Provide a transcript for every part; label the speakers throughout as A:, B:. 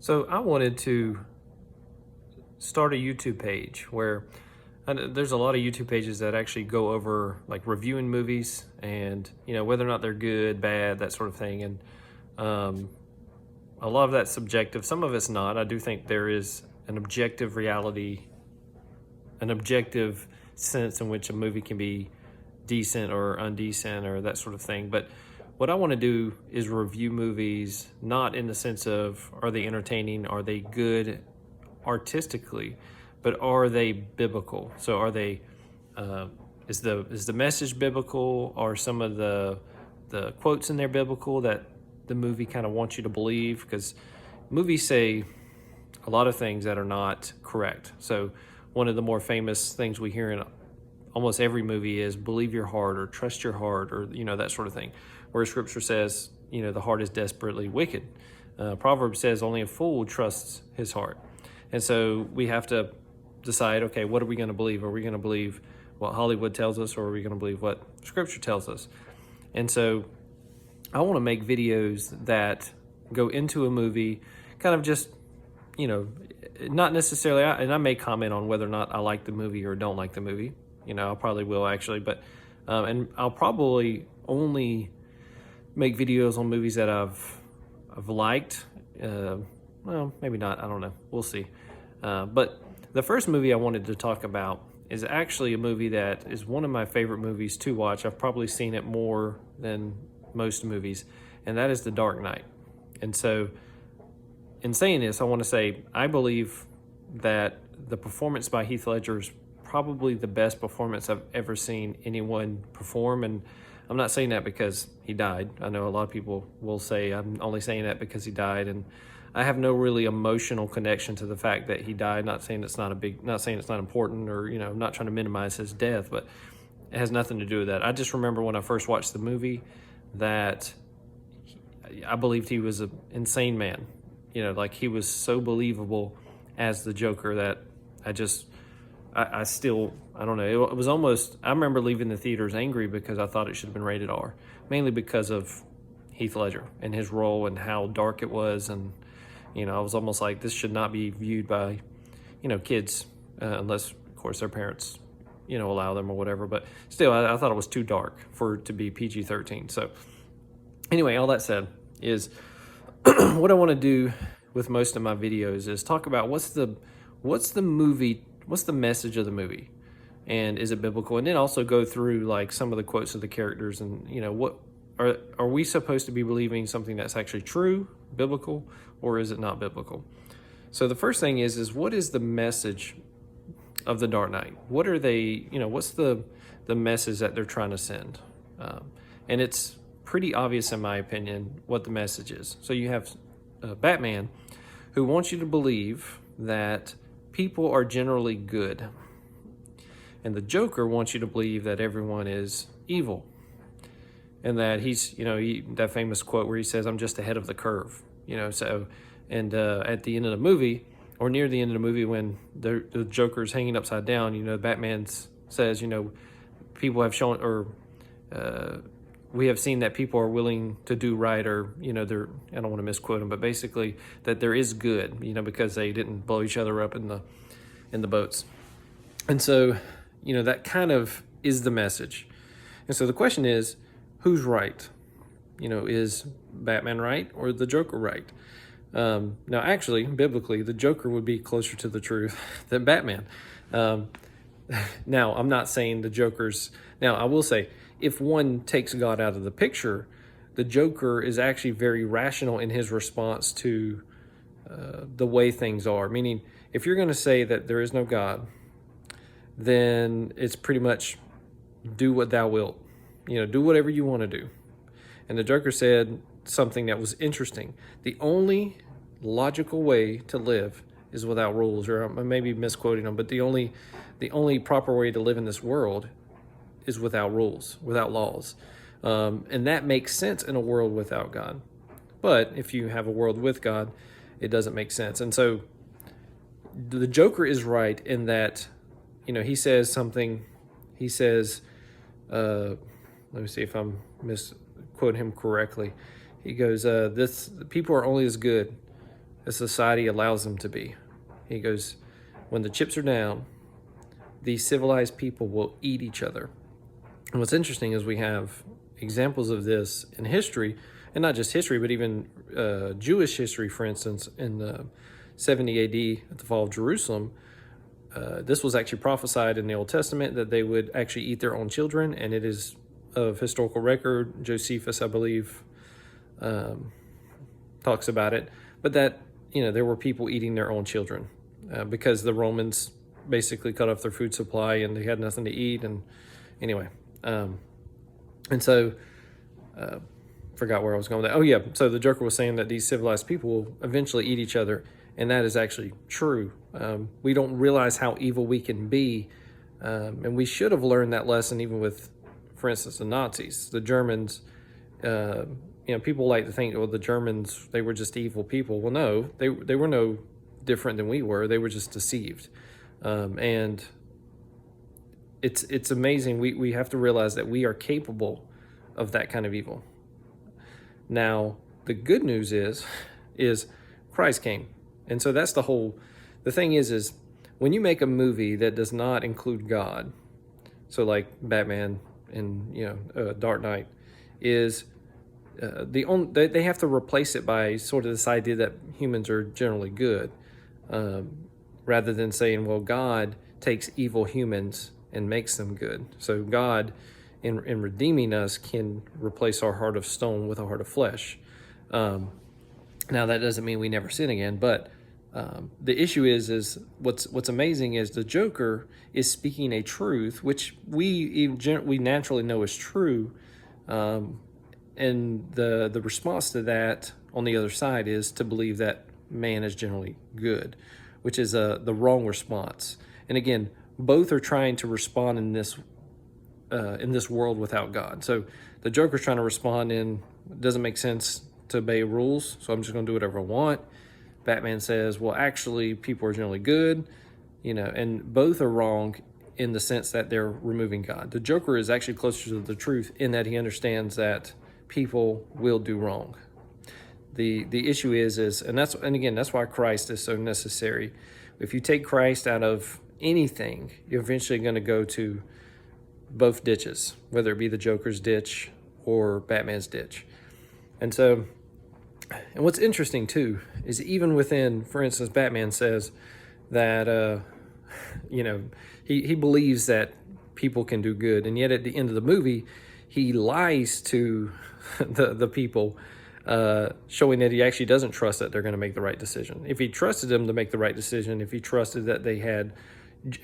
A: So I wanted to start a YouTube page where there's a lot of YouTube pages that actually go over like reviewing movies and whether or not they're good, bad, that sort of thing. And um, a lot of that's subjective. Some of it's not. I do think there is an objective reality, an objective sense in which a movie can be decent or undecent or that sort of thing. But what I want to do is review movies not in the sense of are they entertaining, are they good artistically, but are they biblical? So are they is the message biblical? Are some of the quotes in there biblical that the movie kind of wants you to believe? Because movies say a lot of things that are not correct. So one of the more famous things we hear in almost every movie is believe your heart or trust your heart or that sort of thing, where scripture says the heart is desperately wicked. Proverbs says only a fool trusts his heart. And so we have to decide, okay, what are we going to believe? Are we going to believe what Hollywood tells us, or are we going to believe what scripture tells us? And so I want to make videos that go into a movie kind of just not necessarily, and I may comment on whether or not I like the movie or don't like the movie. I probably will actually, but and I'll probably only make videos on movies that I've liked. Well, maybe not. I don't know. We'll see. But the first movie I wanted to talk about is actually a movie that is one of my favorite movies to watch. I've probably seen it more than most movies, and that is The Dark Knight. And so, in saying this, I want to say I believe that the performance by Heath Ledger is probably the best performance I've ever seen anyone perform. And I'm not saying that because he died. I know a lot of people will say I'm only saying that because he died, and I have no really emotional connection to the fact that he died. Not saying it's not important, or I'm not trying to minimize his death, but it has nothing to do with that. I just remember when I first watched the movie that I believed he was an insane man. Like he was so believable as the Joker that I still, I don't know. It was almost, I remember leaving the theaters angry because I thought it should have been rated R, mainly because of Heath Ledger and his role and how dark it was. And, I was almost like, this should not be viewed by, kids, unless, of course, their parents, allow them or whatever. But still, I thought it was too dark for it to be PG-13. So anyway, all that said is what I want to do with most of my videos is talk about what's the message of the movie, and is it biblical, and then also go through like some of the quotes of the characters, and what are we supposed to be believing something that's actually true, biblical, or is it not biblical? So the first thing is what is the message of The Dark Knight? What are they, what's the message that they're trying to send? And it's pretty obvious, in my opinion, what the message is. So you have Batman, who wants you to believe that people are generally good, and the Joker wants you to believe that everyone is evil, and that he's, that famous quote where he says, "I'm just ahead of the curve." So, and at the end of the movie, or near the end of the movie, when the Joker's hanging upside down, Batman says, people have shown, or we have seen that people are willing to do right, or they're, I don't want to misquote him, but basically that there is good, because they didn't blow each other up in the boats. And so that kind of is the message. And so the question is, who's right? Is Batman right or the Joker right? Now actually, biblically, the Joker would be closer to the truth than Batman. Now I'm not saying the Joker's, now I will say, if one takes God out of the picture, the Joker is actually very rational in his response to the way things are. Meaning, if you're going to say that there is no God, then it's pretty much do what thou wilt. Do whatever you want to do. And the Joker said something that was interesting. The only logical way to live is without rules, or I may be misquoting him, but the only proper way to live in this world is without rules, without laws. And that makes sense in a world without God. But if you have a world with God, it doesn't make sense. And so the Joker is right in that, he says something, he says, let me see if I'm misquoting him correctly. He goes, people are only as good as society allows them to be. He goes, when the chips are down, these civilized people will eat each other. And what's interesting is we have examples of this in history, and not just history, but even Jewish history, for instance, in the 70 AD at the fall of Jerusalem. This was actually prophesied in the Old Testament that they would actually eat their own children, and it is of historical record. Josephus, I believe, talks about it, but that, there were people eating their own children because the Romans basically cut off their food supply and they had nothing to eat. And anyway, and so forgot where I was going with that. Oh yeah, so the Joker was saying that these civilized people will eventually eat each other, and that is actually true. We don't realize how evil we can be, and we should have learned that lesson even with, for instance, the Nazis, the Germans. People like to think, well, the Germans, they were just evil people. Well, no, they were no different than we were. They were just deceived. And it's amazing. We have to realize that we are capable of that kind of evil. Now, the good news is Christ came. And so that's the thing is when you make a movie that does not include God, so like Batman and, Dark Knight, is they have to replace it by sort of this idea that humans are generally good, rather than saying, well, God takes evil humans and makes them good. So God, in redeeming us, can replace our heart of stone with a heart of flesh. Now that doesn't mean we never sin again, but the issue is what's amazing is the Joker is speaking a truth which we naturally know is true. And the response to that on the other side is to believe that man is generally good, which is the wrong response. And again, both are trying to respond in this world without God. So the Joker's trying to respond in, it doesn't make sense to obey rules, so I'm just going to do whatever I want. Batman says, well, actually, people are generally good, and both are wrong in the sense that they're removing God. The Joker is actually closer to the truth in that he understands that people will do wrong. The issue is that's why Christ is so necessary. If you take Christ out of anything, you're eventually going to go to both ditches, whether it be the Joker's ditch or Batman's ditch. And what's interesting too is even within, for instance, Batman says that he believes that people can do good, and yet at the end of the movie he lies to the people, showing that he actually doesn't trust that they're going to make the right decision. If he trusted them to make the right decision, if he trusted that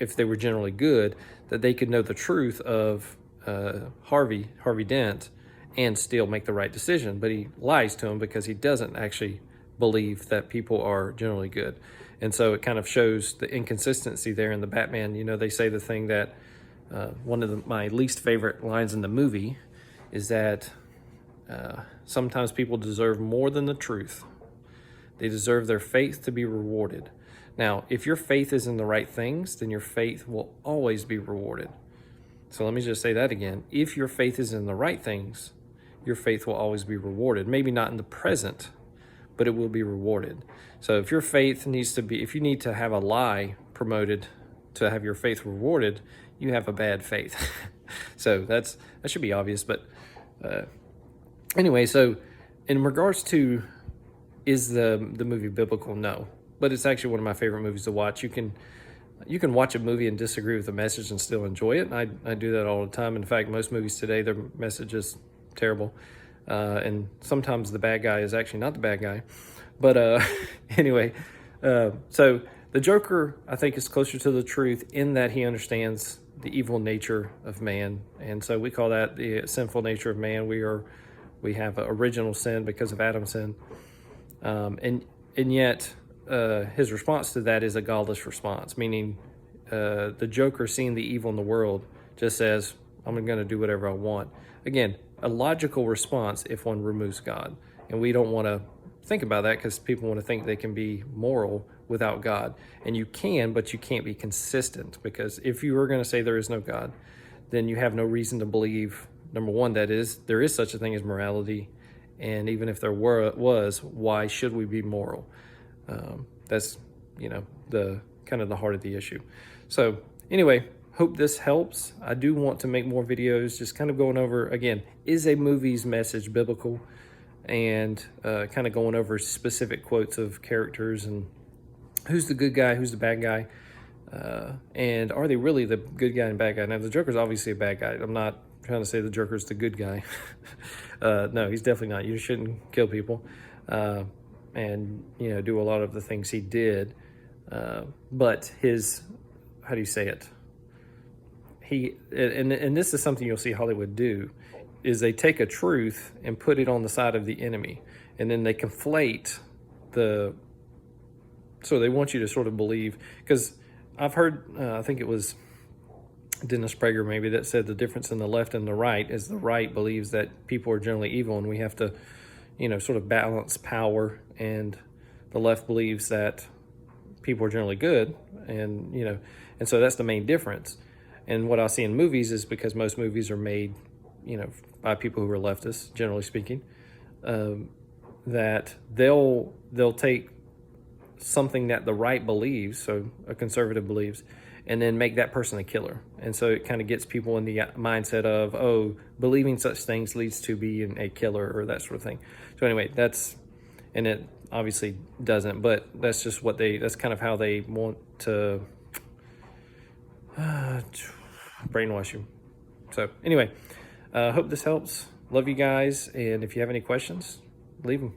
A: if they were generally good, that they could know the truth of Harvey Dent and still make the right decision. But he lies to him because he doesn't actually believe that people are generally good. And so it kind of shows the inconsistency there in the Batman. They say the thing that one of my least favorite lines in the movie is that sometimes people deserve more than the truth. They deserve their faith to be rewarded. Now, if your faith is in the right things, then your faith will always be rewarded. So let me just say that again. If your faith is in the right things, your faith will always be rewarded. Maybe not in the present, but it will be rewarded. So if your faith if you need to have a lie promoted to have your faith rewarded, you have a bad faith. So that should be obvious. But anyway, so in regards to, is the movie biblical? No. But it's actually one of my favorite movies to watch. You can watch a movie and disagree with the message and still enjoy it. And I do that all the time. In fact, most movies today, their message is terrible. And sometimes the bad guy is actually not the bad guy. But anyway, so the Joker, I think, is closer to the truth in that he understands the evil nature of man. And so we call that the sinful nature of man. We have original sin because of Adam's sin. And yet his response to that is a godless response, meaning the Joker, seeing the evil in the world, just says, I'm going to do whatever I want. Again, a logical response if one removes God. And we don't want to think about that because people want to think they can be moral without God. And you can, but you can't be consistent, because if you were going to say there is no God, then you have no reason to believe, number one, there is such a thing as morality. And even if there was, why should we be moral? That's, you know, the kind of the heart of the issue. So anyway, hope this helps. I do want to make more videos, just kind of going over, again, is a movie's message biblical? And kind of going over specific quotes of characters and who's the good guy, who's the bad guy, and are they really the good guy and bad guy? Now, the Joker's obviously a bad guy. I'm not trying to say the Joker's the good guy. No, he's definitely not. You shouldn't kill people and, you know, do a lot of the things he did. But his, how do you say it? And this is something you'll see Hollywood do, is they take a truth and put it on the side of the enemy, and then they conflate so they want you to sort of believe, because I've heard, I think it was Dennis Prager maybe, that said the difference in the left and the right is the right believes that people are generally evil and we have to, you know, sort of balance power, and the left believes that people are generally good, and, you know, and so that's the main difference. And what I see in movies is, because most movies are made, you know, by people who are leftists, generally speaking, that they'll take something that the right believes, so a conservative believes, and then make that person a killer. And so it kind of gets people in the mindset of, oh, believing such things leads to being a killer, or that sort of thing. So anyway, and it obviously doesn't, but that's just that's kind of how they want to brainwash you. So anyway, hope this helps. Love you guys. And if you have any questions, leave them.